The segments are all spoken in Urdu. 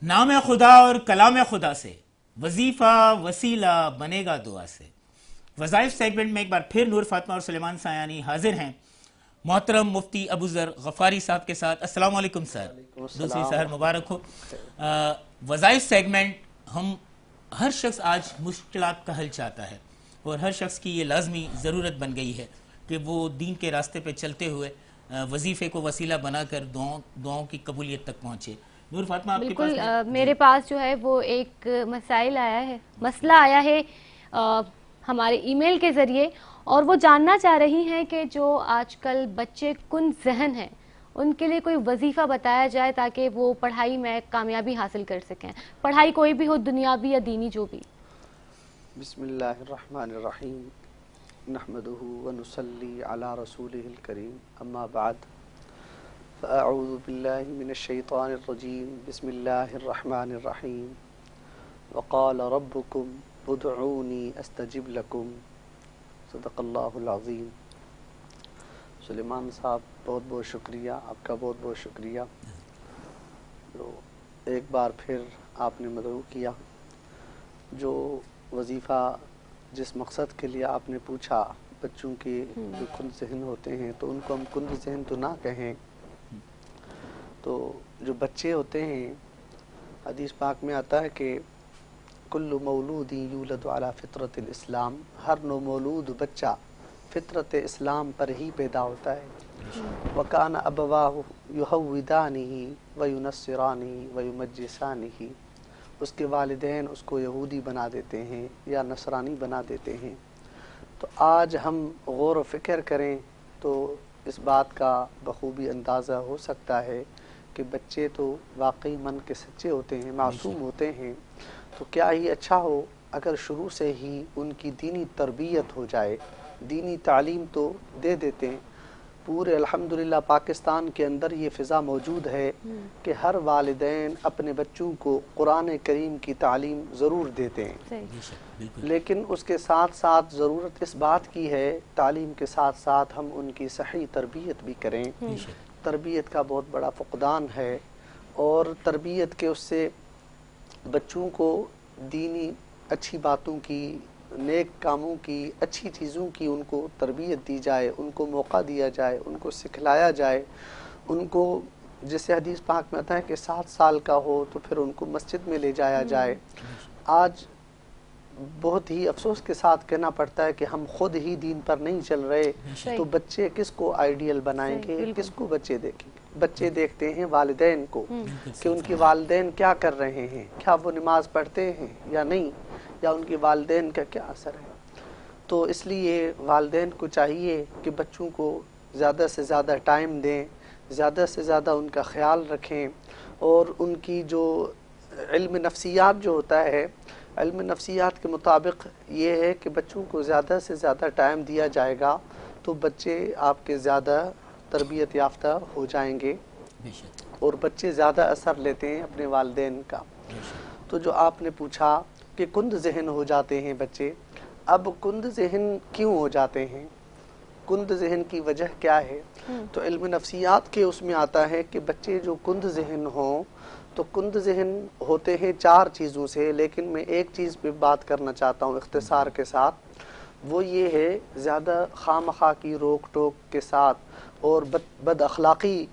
نام خدا اور کلام خدا سے وظیفہ وسیلہ بنے گا دعا سے۔ وظائف سیگمنٹ میں ایک بار پھر نور فاطمہ اور سلیمان سایانی حاضر ہیں محترم مفتی ابو ذر غفاری صاحب کے ساتھ۔ السلام علیکم سر، دوسری سحر مبارک ہو۔ وظائف سیگمنٹ ہم ہر شخص آج مشکلات کا حل چاہتا ہے اور ہر شخص کی یہ لازمی ضرورت بن گئی ہے کہ وہ دین کے راستے پہ چلتے ہوئے وظیفے کو وسیلہ بنا کر دعاؤں کی قبولیت تک پہنچے۔ نور فاطمہ آپ کے پاس بالکل میرے پاس جو ہے وہ ایک مسئلہ آیا ہے ہمارے ای میل کے ذریعے، اور وہ جاننا چاہ رہی ہیں کہ جو آج کل بچے کن ذہن ہیں ان کے لیے کوئی وظیفہ بتایا جائے تاکہ وہ پڑھائی میں کامیابی حاصل کر سکیں، پڑھائی کوئی بھی ہو، دنیاوی یا دینی جو بھی۔ بسم اللہ الرحمن الرحیم، نحمدہ ونصلی علی رسولہ الکریم، اما بعد فاعوذ باللہ من الشیطان الرجیم، بسم اللہ الرحمن الرحیم، وقال ربکم ادعونی استجب لکم، صدق اللہ العظیم۔ سلیمان صاحب بہت بہت شکریہ، آپ کا بہت بہت شکریہ۔ ایک بار پھر آپ نے مدعو کیا، جو وظیفہ جس مقصد کے لیے آپ نے پوچھا، بچوں کے جو کند ذہن ہوتے ہیں تو ان کو ہم کند ذہن تو نہ کہیں، تو جو بچے ہوتے ہیں حدیث پاک میں آتا ہے کہ کل مولود یولد علی فطرت الاسلام، ہر نو مولود بچہ فطرت اسلام پر ہی پیدا ہوتا ہے۔ وَكَانَ أَبَوَاهُ يُهَوِّدَانِهِ وَيُنَصِّرَانِهِ وَيُمَجِّسَانِهِ، اس کے والدین اس کو یہودی بنا دیتے ہیں یا نصرانی بنا دیتے ہیں۔ تو آج ہم غور و فکر کریں تو اس بات کا بخوبی اندازہ ہو سکتا ہے کہ بچے تو واقعی من کے سچے ہوتے ہیں، معصوم ہوتے ہیں، تو کیا ہی اچھا ہو اگر شروع سے ہی ان کی دینی تربیت ہو جائے، دینی تعلیم تو دے دیتے ہیں۔ پورے الحمدللہ پاکستان کے اندر یہ فضا موجود ہے کہ ہر والدین اپنے بچوں کو قرآن کریم کی تعلیم ضرور دیتے ہیں، لیکن اس کے ساتھ ساتھ ضرورت اس بات کی ہے تعلیم کے ساتھ ساتھ ہم ان کی صحیح تربیت بھی کریں۔ تربیت کا بہت بڑا فقدان ہے، اور تربیت کے اس سے بچوں کو دینی اچھی باتوں کی، نیک کاموں کی، اچھی چیزوں کی ان کو تربیت دی جائے، ان کو موقع دیا جائے، ان کو سکھلایا جائے، ان کو جیسے حدیث پاک میں آتا ہے کہ 7 سال کا ہو تو پھر ان کو مسجد میں لے جایا جائے۔ آج بہت ہی افسوس کے ساتھ کہنا پڑتا ہے کہ ہم خود ہی دین پر نہیں چل رہے، تو بچے کس کو آئیڈیل بنائیں گے، کس کو بچے دیکھیں گے؟ بچے دیکھتے ہیں والدین کو کہ ان کے والدین کیا کر رہے ہیں، کیا وہ نماز پڑھتے ہیں یا نہیں، یا ان کے والدین کا کیا اثر ہے۔ تو اس لیے والدین کو چاہیے کہ بچوں کو زیادہ سے زیادہ ٹائم دیں، زیادہ سے زیادہ ان کا خیال رکھیں، اور ان کی جو علم نفسیات جو ہوتا ہے، علم نفسیات کے مطابق یہ ہے کہ بچوں کو زیادہ سے زیادہ ٹائم دیا جائے گا تو بچے آپ کے زیادہ تربیت یافتہ ہو جائیں گے، اور بچے زیادہ اثر لیتے ہیں اپنے والدین کا۔ تو جو آپ نے پوچھا کہ کند ذہن ہو جاتے ہیں بچے، اب کند ذہن کیوں ہو جاتے ہیں، کند ذہن کی وجہ کیا ہے؟ تو علم نفسیات کے اس میں آتا ہے کہ بچے جو کند ذہن ہوں تو کند ذہن ہوتے ہیں 4 چیزوں سے، لیکن میں ایک چیز پہ بات کرنا چاہتا ہوں اختصار کے ساتھ، وہ یہ ہے زیادہ خواہ مخواہ کی روک ٹوک کے ساتھ، اور بد اخلاقی،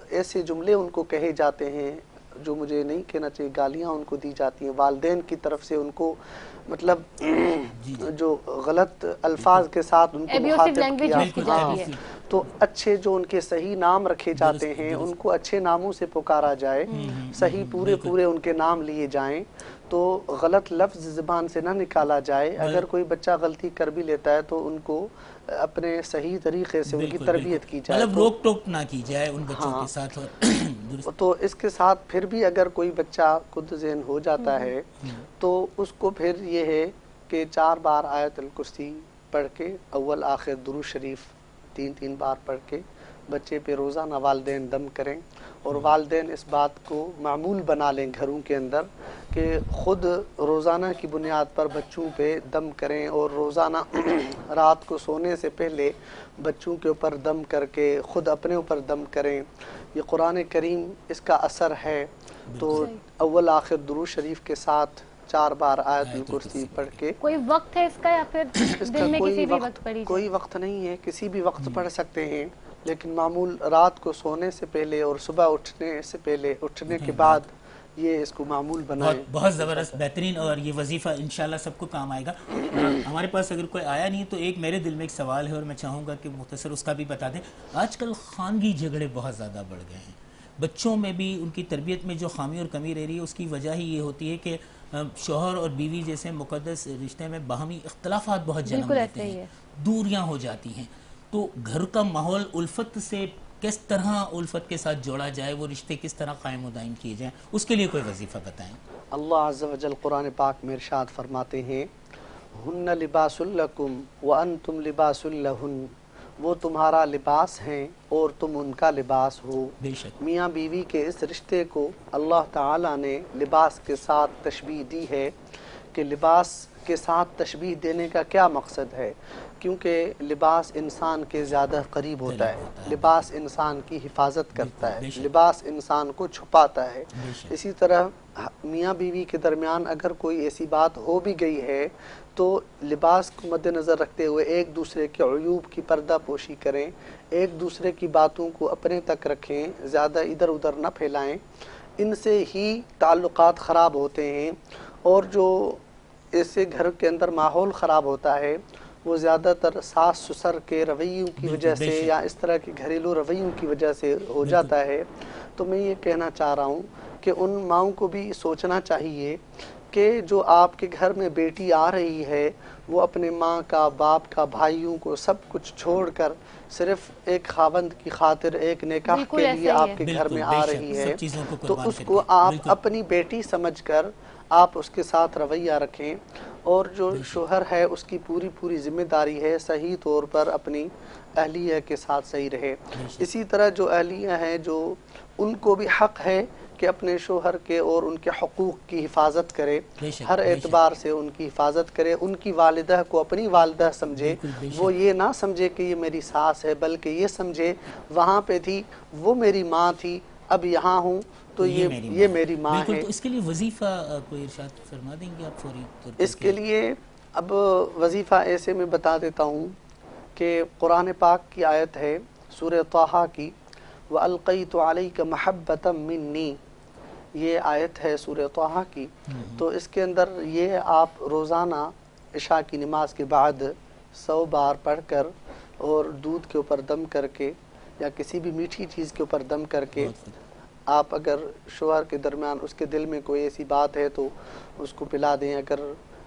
ایسے جملے ان کو کہے جاتے ہیں جو مجھے نہیں کہنا چاہیے، گالیاں ان کو دی جاتی ہیں والدین کی طرف سے، ان کو مطلب جو غلط الفاظ کے ساتھ ان کو مخاطب کیا، تو اچھے جو ان کے صحیح نام رکھے جاتے ہیں ان کو اچھے ناموں سے پکارا جائے، صحیح پورے ان کے نام لیے جائیں، تو غلط لفظ زبان سے نہ نکالا جائے۔ اگر کوئی بچہ غلطی کر بھی لیتا ہے تو ان کو اپنے صحیح طریقے سے ان کی تربیت کی جائے، مطلب روک ٹوک نہ کی جائے ان بچوں کے ساتھ۔ تو اس کے ساتھ پھر بھی اگر کوئی بچہ کند ذہن ہو جاتا ہے تو اس کو پھر یہ ہے کہ 4 بار آیت الکرسی پڑھ کے، اول آخر درود شریف 3 بار پڑھ کے بچے پہ روزانہ والدین دم کریں، اور والدین اس بات کو معمول بنا لیں گھروں کے اندر کہ خود روزانہ کی بنیاد پر بچوں پہ دم کریں، اور روزانہ رات کو سونے سے پہلے بچوں کے اوپر دم کر کے خود اپنے اوپر دم کریں۔ یہ قرآن کریم اس کا اثر ہے تو اول آخر درود شریف کے ساتھ 4 بار آیت الکرسی پڑھ کے. کوئی وقت ہے اس کا یا پھر دن میں کسی بھی وقت پڑھی جائے؟ کوئی وقت نہیں ہے، کسی بھی وقت پڑھ سکتے ہیں، لیکن معمول رات کو سونے سے پہلے اور صبح اٹھنے سے پہلے، اٹھنے کے بعد یہ اس کو معمول بنائیں. بہت زبردست، بہترین، اور یہ وظیفہ انشاءاللہ سب کو کام آئے گا. ہمارے پاس اگر کوئی آیا نہیں تو ایک میرے دل میں ایک سوال ہے اور میں چاہوں گا کہ مختصر اس کا بھی بتا دیں. آج کل خانگی جھگڑے بہت زیادہ بڑھ گئے ہیں، بچوں میں بھی ان کی تربیت میں جو خامی اور کمی رہ رہی ہے اس کی وجہ ہی یہ ہوتی ہے کہ شوہر اور بیوی جیسے مقدس رشتے میں باہمی اختلافات بہت جنم لیتے ہیں، دوریاں ہو جاتی ہیں. تو گھر کا ماحول الفت سے کس طرح الفت کے ساتھ جوڑا جائے، وہ رشتے کس طرح قائم و دائم کیے جائیں، اس کے لیے کوئی وظیفہ بتائیں. اللہ عز و جل قرآن پاک میں ارشاد فرماتے ہیں ہن لباس لکم وانتم لباس لہن، وہ تمہارا لباس ہیں اور تم ان کا لباس ہو. بے شک میاں بیوی کے اس رشتے کو اللہ تعالیٰ نے لباس کے ساتھ تشبیہ دی ہے کہ لباس کے ساتھ تشبیہ دینے کا کیا مقصد ہے؟ کیونکہ لباس انسان کے زیادہ قریب ہوتا ہے، لباس انسان کی حفاظت کرتا ہے، لباس انسان کو چھپاتا ہے. اسی طرح میاں بیوی کے درمیان اگر کوئی ایسی بات ہو بھی گئی ہے تو لباس کو مد نظر رکھتے ہوئے ایک دوسرے کے عیوب کی پردہ پوشی کریں، ایک دوسرے کی باتوں کو اپنے تک رکھیں، زیادہ ادھر ادھر نہ پھیلائیں. ان سے ہی تعلقات خراب ہوتے ہیں. اور جو ایسے گھر کے اندر ماحول خراب ہوتا ہے وہ زیادہ تر ساس سسر کے رویوں کی وجہ سے یا اس طرح کے گھریلو رویوں کی وجہ سے ہو جاتا ہے. تو میں یہ کہنا چاہ رہا ہوں کہ ان ماؤں کو بھی سوچنا چاہیے کہ جو آپ کے گھر میں بیٹی آ رہی ہے وہ اپنے ماں کا، باپ کا، بھائیوں کو سب کچھ چھوڑ کر صرف ایک خاوند کی خاطر ایک نکاح کے لیے آپ کے گھر میں آ رہی ہے، تو اس کو آپ اپنی بیٹی سمجھ کر آپ اس کے ساتھ رویہ رکھیں. اور جو شوہر ہے اس کی پوری ذمہ داری ہے صحیح طور پر اپنی اہلیہ کے ساتھ صحیح رہے. اسی طرح جو اہلیہ ہیں جو ان کو بھی حق ہے کہ اپنے شوہر کے اور ان کے حقوق کی حفاظت کرے، ہر اعتبار سے ان کی حفاظت کرے. ان کی والدہ کو اپنی والدہ سمجھے، وہ یہ نہ سمجھے کہ یہ میری ساس ہے، بلکہ یہ سمجھے وہاں پہ تھی وہ میری ماں تھی، اب یہاں ہوں تو یہ میری ماں ہے. تو اس کے لیے وظیفہ کوئی ارشاد فرما دیں گے آپ فوری طور پر؟ اس کے لیے اب وظیفہ ایسے میں بتا دیتا ہوں کہ قرآن پاک کی آیت ہے سورہ طٰہٰ کی، وَأَلْقَيْتُ عَلَيْكَ مَحَبَّةً مِّنِّي، یہ آیت ہے سورہ طٰہٰ کی. تو اس کے اندر یہ آپ روزانہ عشاء کی نماز کے بعد 100 بار پڑھ کر اور دودھ کے اوپر دم کر کے یا کسی بھی میٹھی چیز کے اوپر دم کر کے آپ اگر شوہر کے درمیان اس کے دل میں کوئی ایسی بات ہے تو اس کو پلا دیں. اگر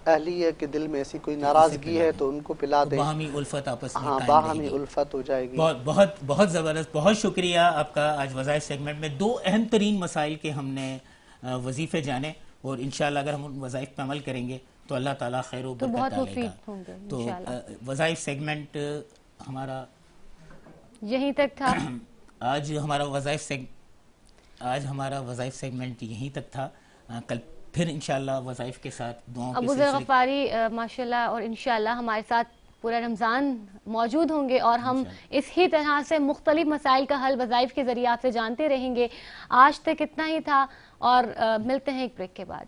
اہلیہ کے دل میں ایسی کوئی ناراضگی ہے تو ان کو پلا دیں، باہمی الفت آپس میں ہاں باہمی الفت ہو جائے گی. بہت زبردست، بہت شکریہ آپ کا. آج وظائف سیگمنٹ میں 2 اہم ترین مسائل کے ہم نے وظیفے جانے، اور انشاءاللہ اگر ہم ان وظائف پہ عمل کریں گے تو اللہ تعالیٰ خیر و برکت ڈالے گا. تو وظائف سیگمنٹ ہمارا یہیں تک تھا. آج ہمارا وظائف سیگمنٹ یہیں تک تھا. کل پھر انشاءاللہ وظائف کے ساتھ دعاؤں کے ابو ذر غفاری ماشاءاللہ اور انشاءاللہ ہمارے ساتھ پورا رمضان موجود ہوں گے، اور ہم اس ہی طرح سے مختلف مسائل کا حل وظائف کے ذریعے آپ سے جانتے رہیں گے. آج تک اتنا ہی تھا، اور ملتے ہیں ایک بریک کے بعد.